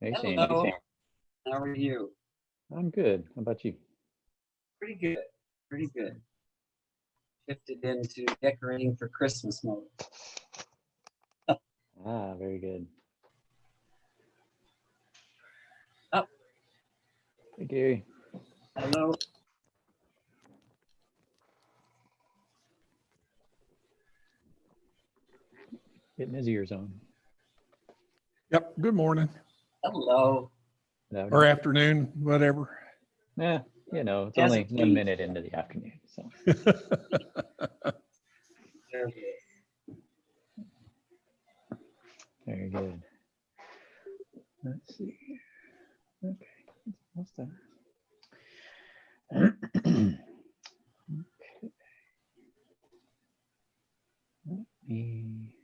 Hey, Sandy. Hello. How are you? I'm good. How about you? Pretty good. Pretty good. Shifted into decorating for Christmas mode. Ah, very good. Oh, Hey, Gary. hello. Getting his ears on. Yep. Good morning Hello. or afternoon, whatever. Yeah, it's Has only it 1 changed? minute into the afternoon. So, There it is. very good. Let's see. Okay. What's that? Okay. Let me.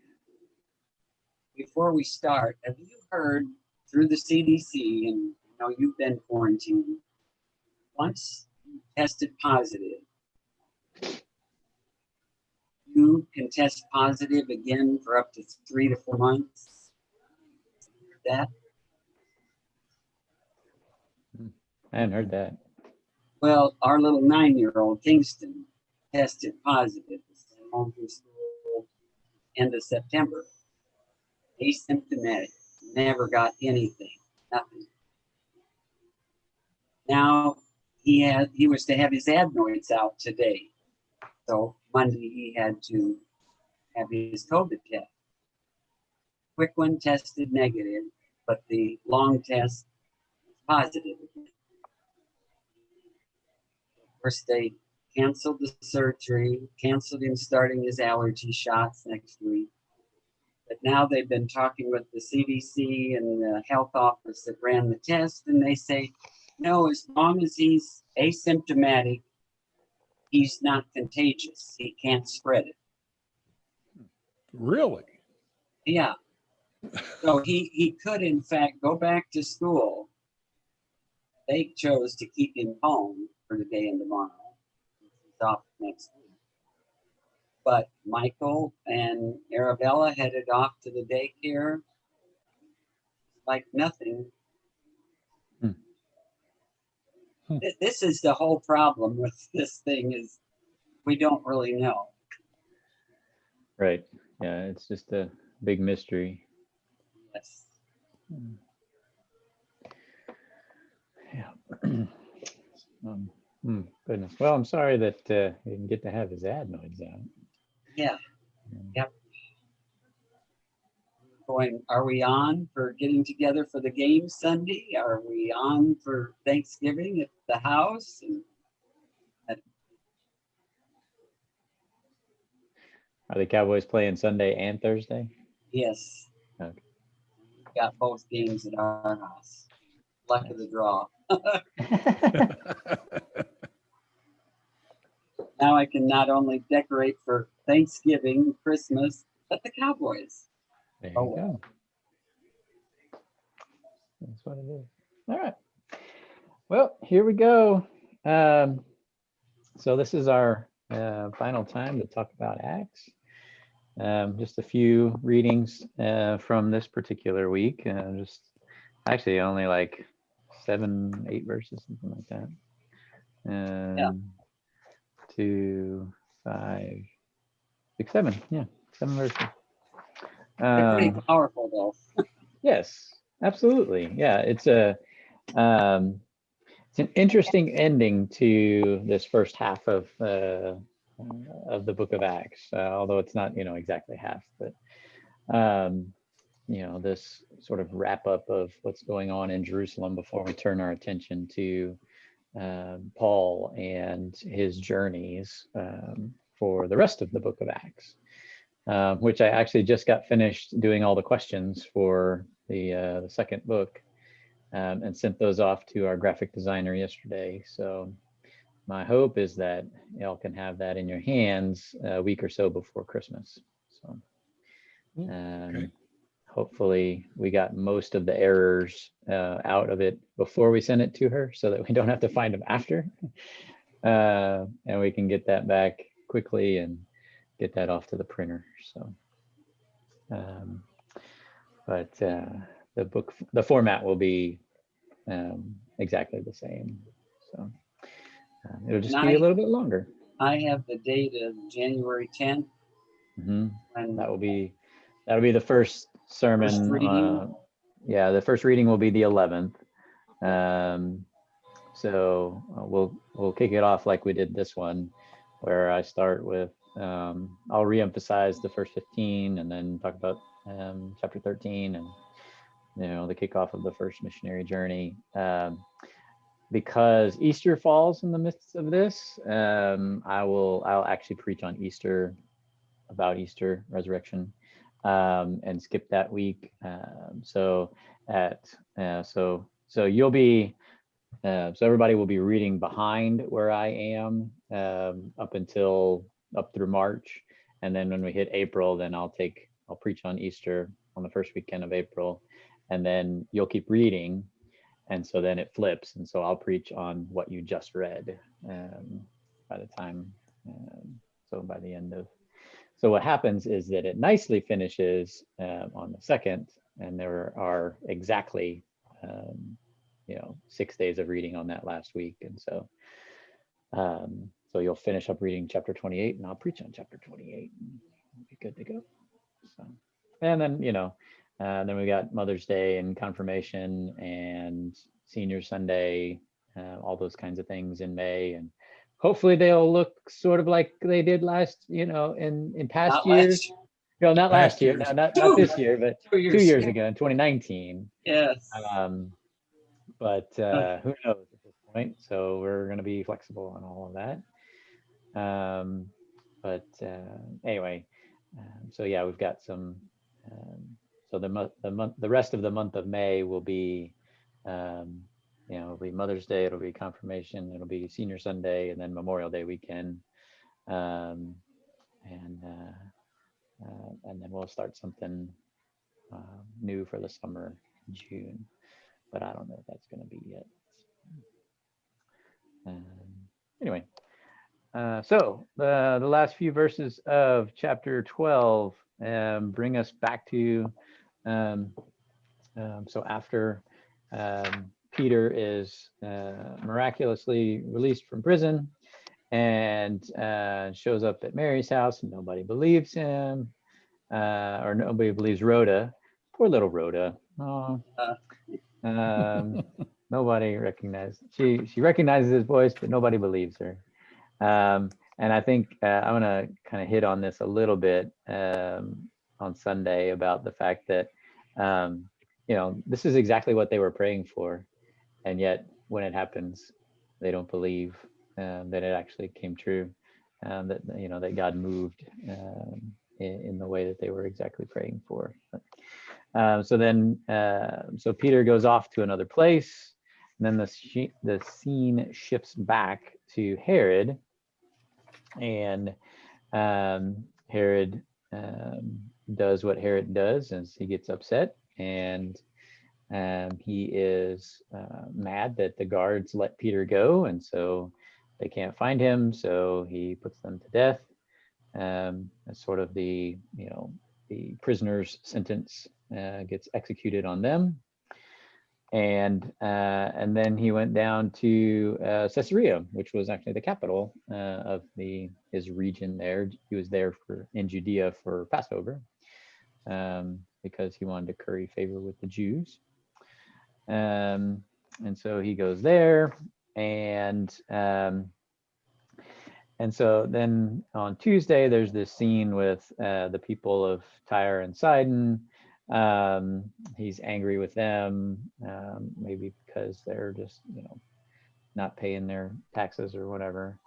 Before we start, have you heard through the CDC, and you've been quarantined, once you tested positive, you can test positive again for up to 3 to 4 months? That I hadn't heard that. Well, our little 9-year-old Kingston tested positive, sent home from school end of September. Asymptomatic, never got anything, nothing. Now he was to have his adenoids out today. So Monday he had to have his COVID test. Quick one tested negative, but the long test was positive again. Of course, they canceled the surgery, canceled him starting his allergy shots next week. But now they've been talking with the CDC and the health office that ran the test, and they say, no, as long as he's asymptomatic, he's not contagious. He can't spread it. Really? Yeah. So he could, in fact, go back to school. They chose to keep him home for today and tomorrow. He's off next week. But Michael and Arabella headed off to the daycare like nothing. This is the whole problem with this thing is we don't really know. Right. Yeah, it's just a big mystery. Yes. Yeah. Goodness. Well, I'm sorry that he didn't get to have his adenoids out. Yeah. Yep. Are we on for getting together for the game Sunday? Are we on for Thanksgiving at the house? Are the Cowboys playing Sunday and Thursday? Yes. Okay. We got both games at our house. Luck of the draw. Now I can not only decorate for Thanksgiving, Christmas, but the Cowboys. There you go. That's what it is. All right. Well, here we go. So this is our final time to talk about Acts. Just a few readings from this particular week. Just actually only like 7, 8 verses, something like that. Yeah. 2, 5, 6, 7. Yeah, 7 verses. They're pretty powerful, though. Yes, absolutely. Yeah, it's an interesting ending to this first half of the book of Acts, although it's not exactly half, but this sort of wrap up of what's going on in Jerusalem before we turn our attention to Paul and his journeys for the rest of the book of Acts. Which I actually just got finished doing all the questions for the second book and sent those off to our graphic designer yesterday. So my hope is that y'all can have that in your hands a week or so before Christmas. So Okay. hopefully we got most of the errors out of it before we send it to her so that we don't have to find them after. And we can get that back quickly and get that off to the printer. So, but the format will be exactly the same. So it'll just be a little bit longer. I have the date of January 10th. Mhm. And That'll be the first sermon. First reading? Yeah, the first reading will be the 11th. So we'll kick it off like we did this one, where I start with I'll reemphasize the first 15 and then talk about chapter 13 and the kickoff of the first missionary journey. Because Easter falls in the midst of this, I'll actually preach on Easter, about Easter resurrection, and skip that week. So you'll be so everybody will be reading behind where I am up through March, and then when we hit April, then I'll preach on Easter on the first weekend of April, and then you'll keep reading, and so then it flips, and so I'll preach on what you just read by the time. So by the end of, so what happens is that it nicely finishes on the 2nd, and there are exactly 6 days of reading on that last week, and so you'll finish up reading chapter 28, and I'll preach on chapter 28, and we'll be good to go. So, and then then we got Mother's Day and confirmation and Senior Sunday, all those kinds of things in May, and hopefully they'll look sort of like they did in past years. Not last year, no, not this year, but 2 years ago in 2019. Yes. But who knows at this point? So we're going to be flexible on all of that. Anyway, so yeah, we've got some. So the rest of the month of May will be, it'll be Mother's Day, it'll be confirmation, it'll be Senior Sunday, and then Memorial Day weekend, and then we'll start something new for the summer in June. But I don't know if that's going to be yet. Anyway, so the last few verses of chapter 12 bring us back to, so after Peter is miraculously released from prison and shows up at Mary's house, and nobody believes him, or nobody believes Rhoda. Poor little Rhoda. Oh. Nobody recognized. She recognizes his voice, but nobody believes her. And I think I'm gonna kind of hit on this a little bit on Sunday about the fact that this is exactly what they were praying for, and yet when it happens, they don't believe that it actually came true, that God moved in the way that they were exactly praying for. So Peter goes off to another place, and then the scene shifts back to Herod, and Herod does what Herod does, as he gets upset, and he is mad that the guards let Peter go, and so they can't find him, so he puts them to death. As sort of the prisoner's sentence gets executed on them, and then he went down to Caesarea, which was actually the capital of his region there. He was there in Judea for Passover, because he wanted to curry favor with the Jews, and so he goes there, and so then on Tuesday, there's this scene with the people of Tyre and Sidon. He's angry with them, maybe because they're just, not paying their taxes or whatever.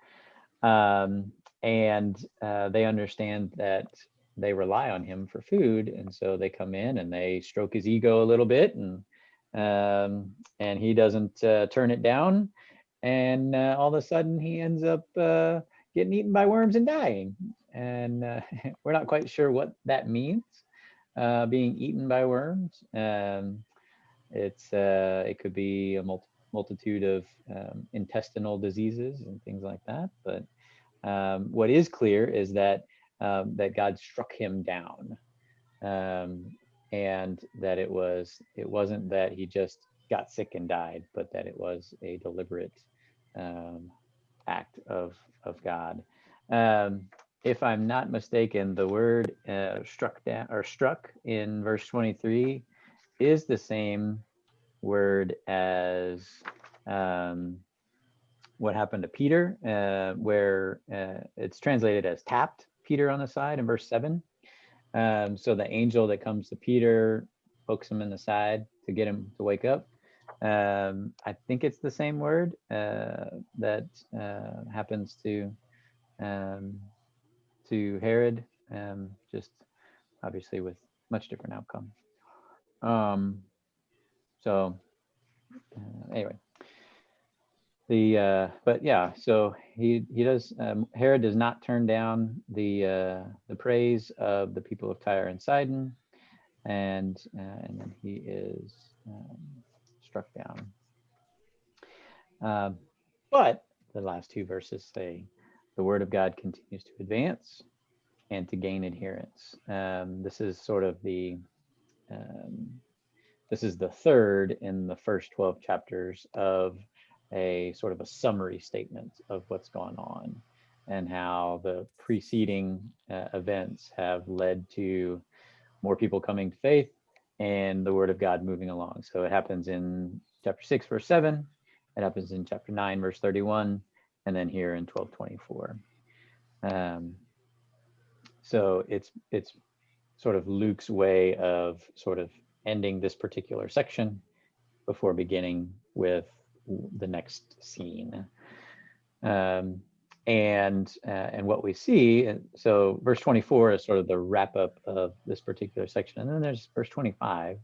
And they understand that they rely on him for food. And so they come in and they stroke his ego a little bit, and he doesn't turn it down. And all of a sudden he ends up getting eaten by worms and dying. And we're not quite sure what that means, being eaten by worms. It could be a multitude of intestinal diseases and things like that. But what is clear is that God struck him down. and that it wasn't that he just got sick and died, but that it was a deliberate act of God. If I'm not mistaken, the word struck in verse 23 is the same word as what happened to Peter, where it's translated as tapped Peter on the side in verse 7. So the angel that comes to Peter pokes him in the side to get him to wake up. I think it's the same word that happens to Herod, just obviously with much different outcome. So anyway, but yeah, so he does. Herod does not turn down the praise of the people of Tyre and Sidon, and then he is struck down. But the last two verses say, the word of God continues to advance and to gain adherents. This is sort of this is the third in the first 12 chapters of a sort of a summary statement of what's gone on and how the preceding events have led to more people coming to faith and the word of God moving along. So it happens in chapter 6, verse 7. It happens in chapter 9, verse 31, and then here in 12:24. So it's sort of Luke's way of sort of ending this particular section before beginning with the next scene. And what we see, so verse 24 is sort of the wrap up of this particular section. And then there's verse 25,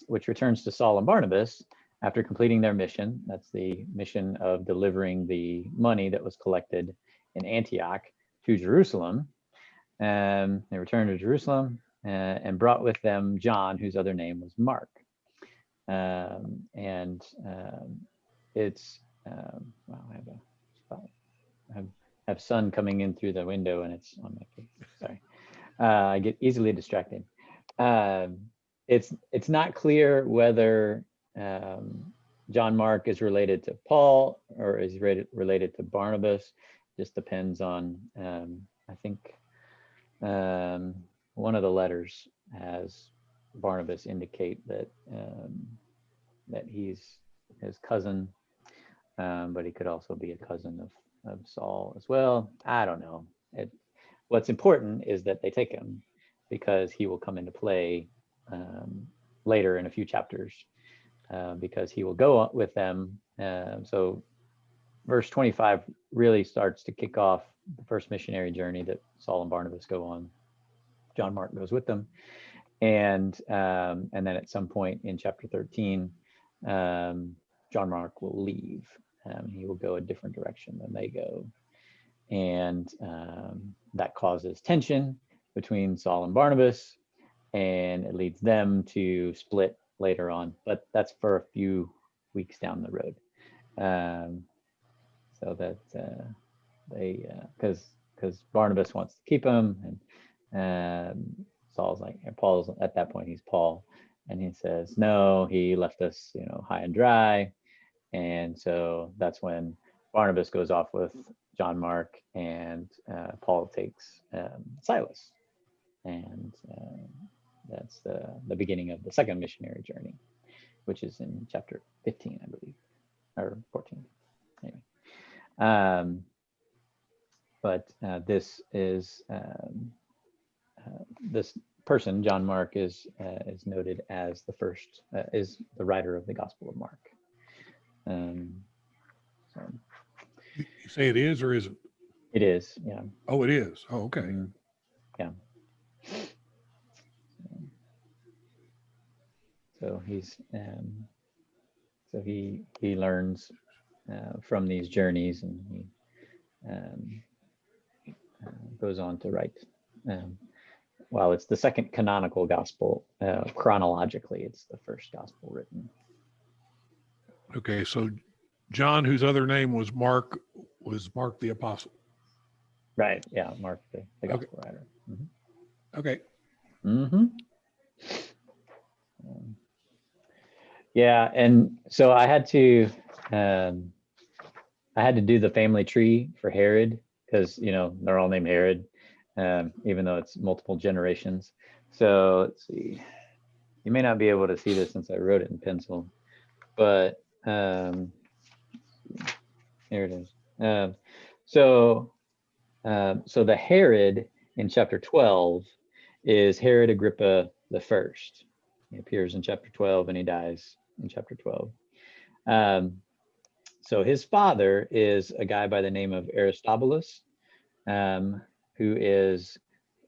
which returns to Saul and Barnabas after completing their mission. That's the mission of delivering the money that was collected in Antioch to Jerusalem. They returned to Jerusalem and brought with them John, whose other name was Mark. It's wow, I have sun coming in through the window and it's on my face. Sorry, I get easily distracted. It's not clear whether John Mark is related to Paul or is related to Barnabas. Just depends on I think one of the letters has Barnabas indicate that that he's his cousin, but he could also be a cousin of Saul as well. I don't know. What's important is that they take him because he will come into play later in a few chapters because he will go with them. So verse 25 really starts to kick off the first missionary journey that Saul and Barnabas go on. John Mark goes with them. And then at some point in chapter 13, John Mark will leave. He will go a different direction than they go. And that causes tension between Saul and Barnabas, and it leads them to split later on. But that's for a few weeks down the road. So that they, because Barnabas wants to keep him, and Saul's like, and Paul's at that point, he's Paul, and he says, no, he left us, high and dry. And so that's when Barnabas goes off with John Mark, and Paul takes Silas. And that's the beginning of the second missionary journey, which is in chapter 15, I believe, or 14. Anyway, but this is this person, John Mark, is noted as the first, is the writer of the Gospel of Mark. So You say it is or isn't? it is, yeah. Oh, it is. Oh, okay. Yeah. So he's so he learns from these journeys, and he goes on to write. While it's the second canonical gospel, chronologically, it's the first gospel written. Okay, so John, whose other name was Mark the apostle. Right. Yeah, Mark, the gospel writer. Okay. Mm-hmm. Yeah, and so I had to do the family tree for Herod because they're all named Herod, even though it's multiple generations. So let's see. You may not be able to see this since I wrote it in pencil, but here it is. So the Herod in chapter 12 is Herod Agrippa the First. He appears in chapter 12 and he dies in chapter 12. So his father is a guy by the name of Aristobulus, who is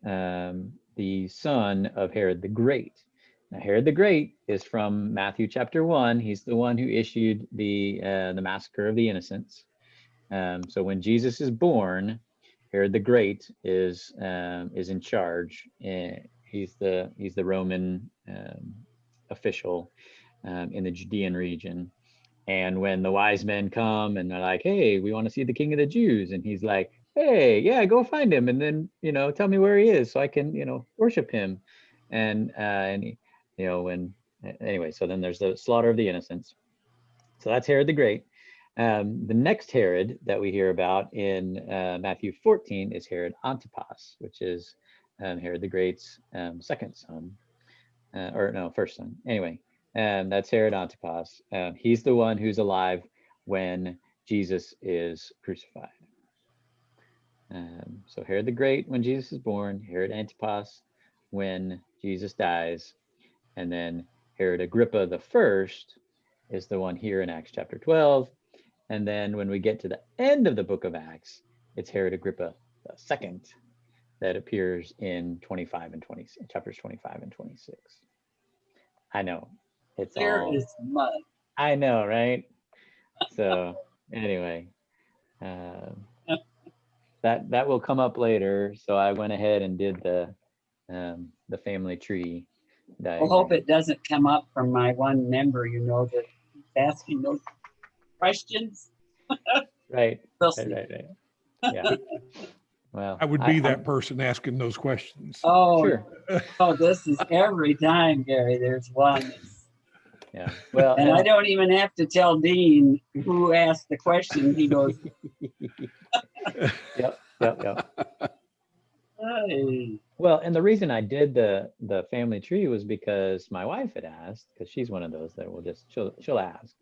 the son of Herod the Great. Now, Herod the Great is from Matthew chapter 1. He's the one who issued the massacre of the innocents. So when Jesus is born, Herod the Great is in charge. He's the Roman official in the Judean region. And when the wise men come and they're like, "Hey, we want to see the King of the Jews," and he's like, "Hey, yeah, go find him, and then tell me where he is so I can worship him." And anyway, so then there's the slaughter of the innocents. So that's Herod the Great. The next Herod that we hear about in Matthew 14 is Herod Antipas, which is Herod the Great's second son, or no, first son. Anyway, that's Herod Antipas. He's the one who's alive when Jesus is crucified. So Herod the Great when Jesus is born, Herod Antipas when Jesus dies, and then Herod Agrippa the First is the one here in Acts chapter 12. And then when we get to the end of the book of Acts, it's Herod Agrippa the Second that appears in 25 and 20, chapters 25 and 26. I know. There is mud. I know, right? So anyway, that will come up later. So I went ahead and did the family tree diagram. I hope it doesn't come up from my one member, that asking those questions. Right. We'll Right. Yeah. Well, I would be that person asking those questions. Oh, sure. This is every time, Gary. There's one. Yeah. Well, and I don't even have to tell Dean who asked the question. He goes, Yep. Hey. Well, and the reason I did the family tree was because my wife had asked, because she's one of those that will just she'll ask,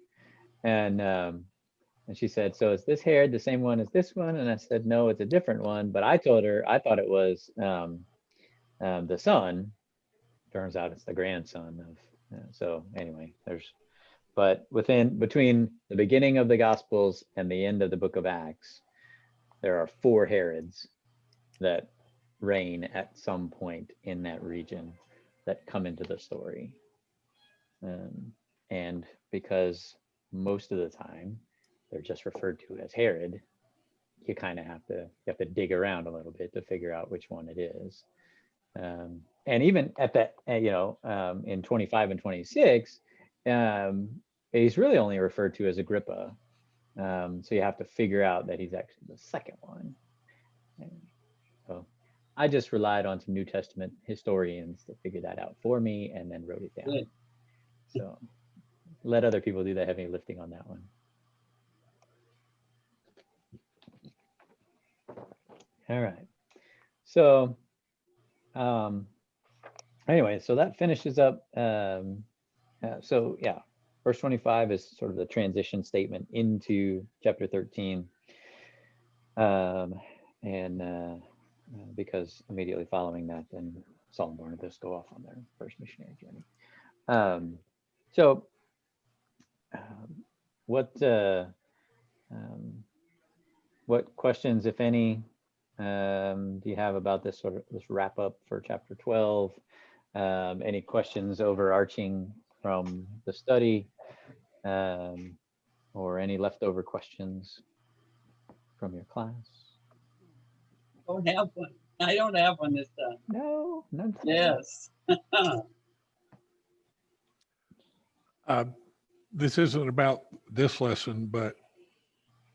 and she said, "So is this Herod the same one as this one?" And I said, "No, it's a different one." But I told her I thought it was the son. Turns out it's the grandson of. So anyway, but between the beginning of the Gospels and the end of the book of Acts, there are 4 Herods that reign at some point in that region that come into the story. And because most of the time they're just referred to as Herod, you kind of have to dig around a little bit to figure out which one it is. And even at that, in 25 and 26, he's really only referred to as Agrippa. So you have to figure out that he's actually the second one. So I just relied on some New Testament historians to figure that out for me and then wrote it down. Good. So let other people do the heavy lifting on that one. All right. So anyway, so that finishes up. So yeah, verse 25 is sort of the transition statement into chapter 13. Because immediately following that, then Saul and Barnabas go off on their first missionary journey. What questions, if any, do you have about this wrap up for chapter 12? Any questions overarching from the study, or any leftover questions from your class? Don't have one. I don't have one this time. No, none. Yes. This isn't about this lesson, but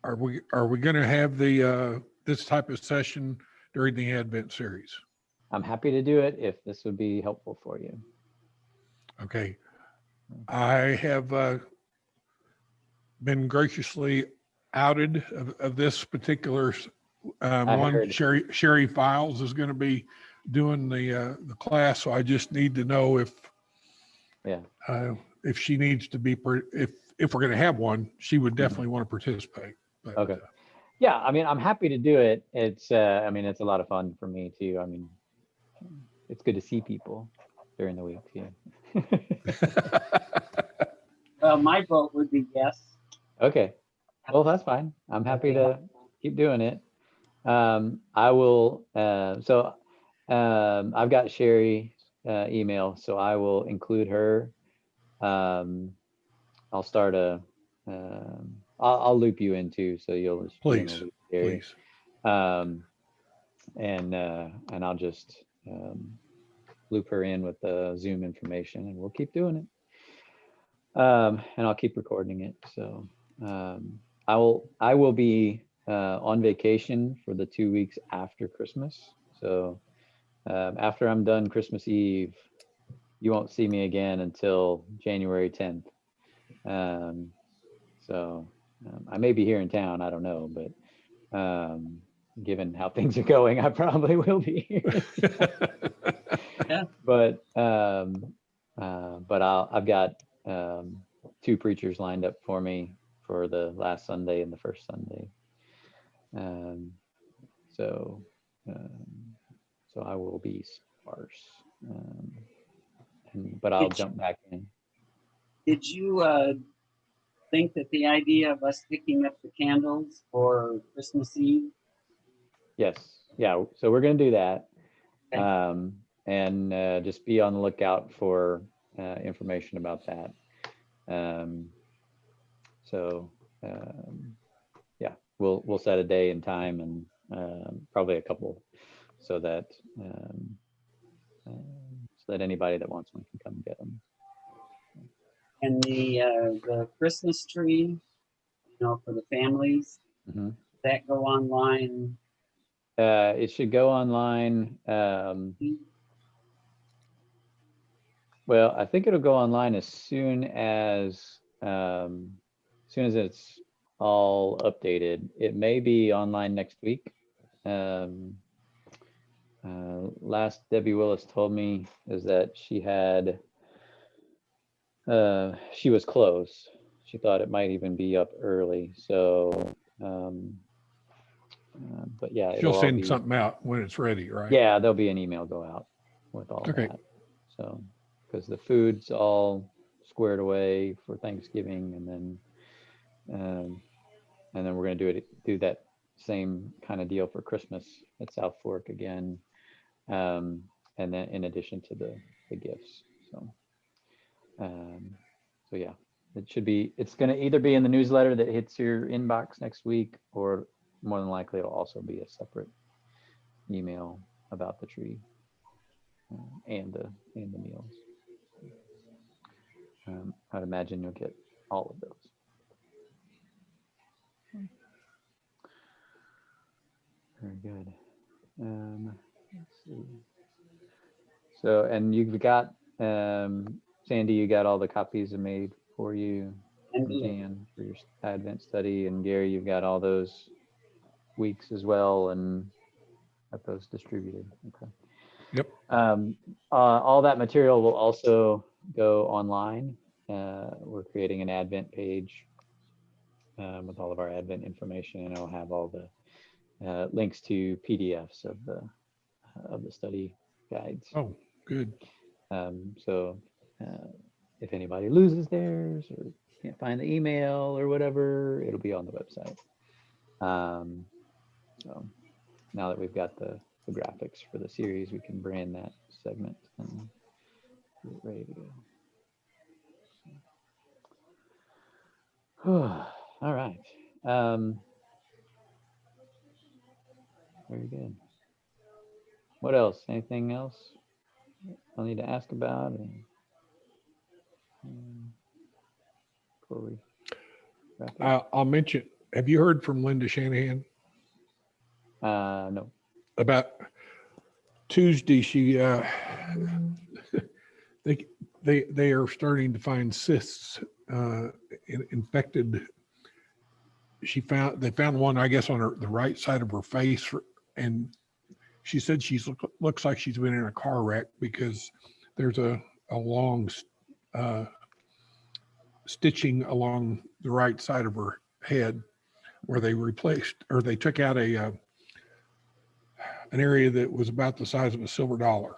are we going to have the this type of session during the Advent series? I'm happy to do it if this would be helpful for you. Okay. I have been graciously outed of this particular I one. heard. Sherry Files is going to be doing the class, so I just need to know Yeah. if she needs to be if we're going to have one, she would Mhm. definitely want to participate. But, Okay. Yeah, I mean, I'm happy to do it. It's, I mean, it's a lot of fun for me too. I mean, it's good to see people during the week too. Well, my vote would be yes. Okay, well, that's fine. I'm happy to keep doing it. I will, I've got Sherry's email, so I will include her. I'll start I'll loop you in too, so you'll just be in the please, loop, Sherry. please. And I'll just loop her in with the Zoom information, and we'll keep doing it. And I'll keep recording it. So I will be on vacation for the 2 weeks after Christmas. So after I'm done Christmas Eve, you won't see me again until January 10th. I may be here in town, I don't know, but given how things are going, I probably will be here. Yeah. But I've got 2 preachers lined up for me for the last Sunday and the first Sunday. So I will be sparse, but I'll jump back in. Did you think that the idea of us picking up the candles for Christmas Eve? Yes, yeah. So we're gonna do that, Okay. and just be on the lookout for information about that. Yeah, we'll set a day and time, and probably a couple, so that anybody that wants one can come get them. And the Christmas tree, for the families, Mhm. that go online. It should go online. Well, I think it'll go online as soon as it's all updated. It may be online next week. Last Debbie Willis told me is that she was close. She thought it might even be up early. So, but yeah, She'll it'll all send be, something out when it's ready, right? yeah, there'll be an email go out with all Okay. that. So, because the food's all squared away for Thanksgiving, and then we're gonna do that same kind of deal for Christmas at South Fork again, and then in addition to the gifts. So, yeah, it's gonna either be in the newsletter that hits your inbox next week, or more than likely it'll also be a separate email about the tree and the meals. I'd imagine you'll get all of those. Very good. Let's see. So, and you've got, Sandy, you got all the copies made for you, And Jan, for your Advent study, and Gary, you've got all those weeks as well, and got those distributed. Okay. Yep. All that material will also go online. We're creating an Advent page with all of our Advent information, and it'll have all the links to PDFs of the study guides. Oh, good. So if anybody loses theirs or can't find the email or whatever, it'll be on the website. So now that we've got the graphics for the series, we can brand that segment and get it ready to go. All right. Very good. What else? Anything else I'll need to ask about? Before we wrap up? I'll mention, have you heard from Linda Shanahan? No. About Tuesday, she they are starting to find cysts, infected. They found one, I guess, on the right side of her face, and she said looks like she's been in a car wreck because there's a long stitching along the right side of her head where they took out an area that was about the size of a silver dollar.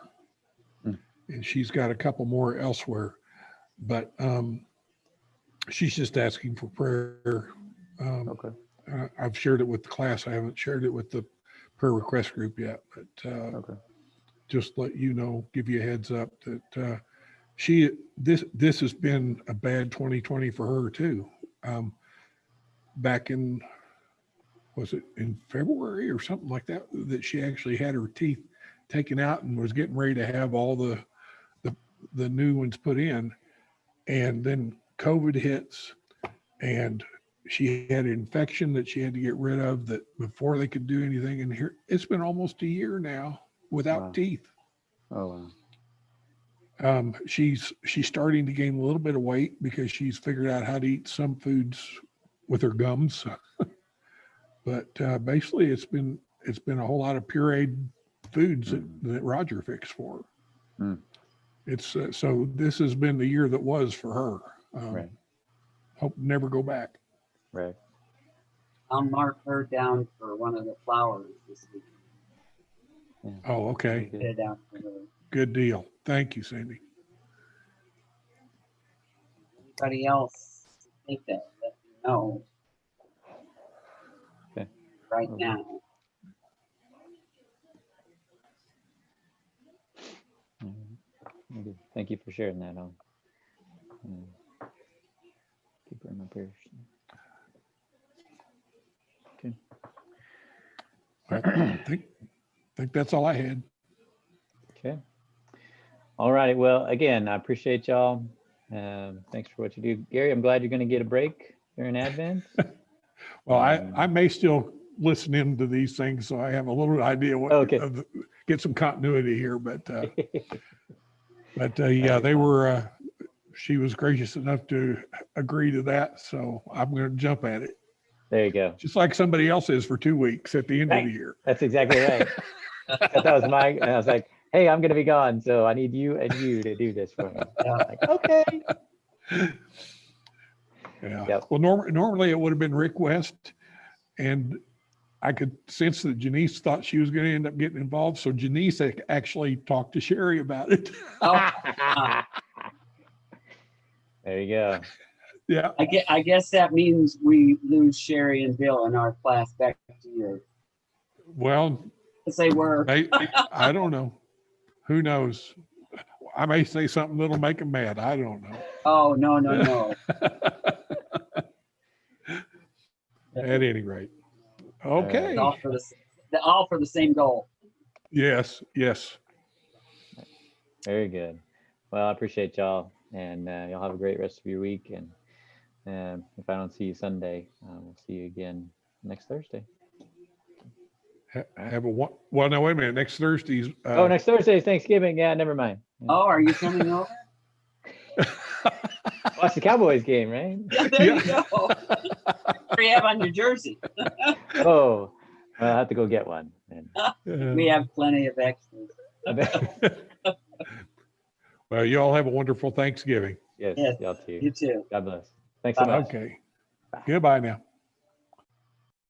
And she's got a couple more elsewhere, but she's just asking for prayer. Okay. I've shared it with the class. I haven't shared it with the prayer request group yet, but Okay. just let you know, give you a heads up that this has been a bad 2020 for her too. Back in, was it in February or something like that, that she actually had her teeth taken out and was getting ready to have all the new ones put in, and then COVID hits, and she had an infection that she had to get rid of that before they could do anything. And here it's been almost a year now without Wow. teeth. Oh, wow. She's starting to gain a little bit of weight because she's figured out how to eat some foods with her gums. But basically it's been a whole lot of pureed foods that Roger fixed for her. Mm. It's so this has been the year that was for her. Right. Hope to never go back. Right. I'll mark her down for one of the flowers this week. Oh, okay. Good. Get it out for her. Good deal. Thank you, Sandy. Anybody else think that? Let me know. Okay. Right Okay. now. Good. Thank you for sharing that. I'll keep her in my prayers. Okay. I think that's all I had. Okay. All right. Well, again, I appreciate y'all. Thanks for what you do. Gary, I'm glad you're going to get a break during Advent. Well, I may still listen into these things, so I have a little idea what Okay. get some continuity here. But yeah, they were. She was gracious enough to agree to that, so I'm going to jump at it, There you go. just like somebody else is for 2 weeks at the end of Right. the year. That's exactly right. That was and I was like, hey, I'm going to be gone, so I need you and you to do this for me. Yeah. Like, okay. Yeah. Yep. Well, normally it would have been Rick West, and I could sense that Janice thought she was going to end up getting involved. So Janice actually talked to Sherry about it. Oh, There you go. Yeah. I guess that means we lose Sherry and Bill in our class back to you. Well, Because they were. I don't know. Who knows? I may say something that'll make them mad. I don't know. Oh, no. At any rate. Okay. All for the same goal. Yes. Very good. Well, I appreciate y'all, and y'all have a great rest of your week. And if I don't see you Sunday, we'll see you again next Thursday. Have a well. Now wait a minute. Next Thursday's. Next Thursday is Thanksgiving. Yeah, never mind. Oh, are you coming over? Watch the Cowboys game, right? Yeah, there you go. What do you have on your jersey? Oh, well, I have to go get one. And We have plenty of extras. Well, you all have a wonderful Thanksgiving. yes, Yes, y'all too. You too. God bless. Thanks so much. Okay. Goodbye now.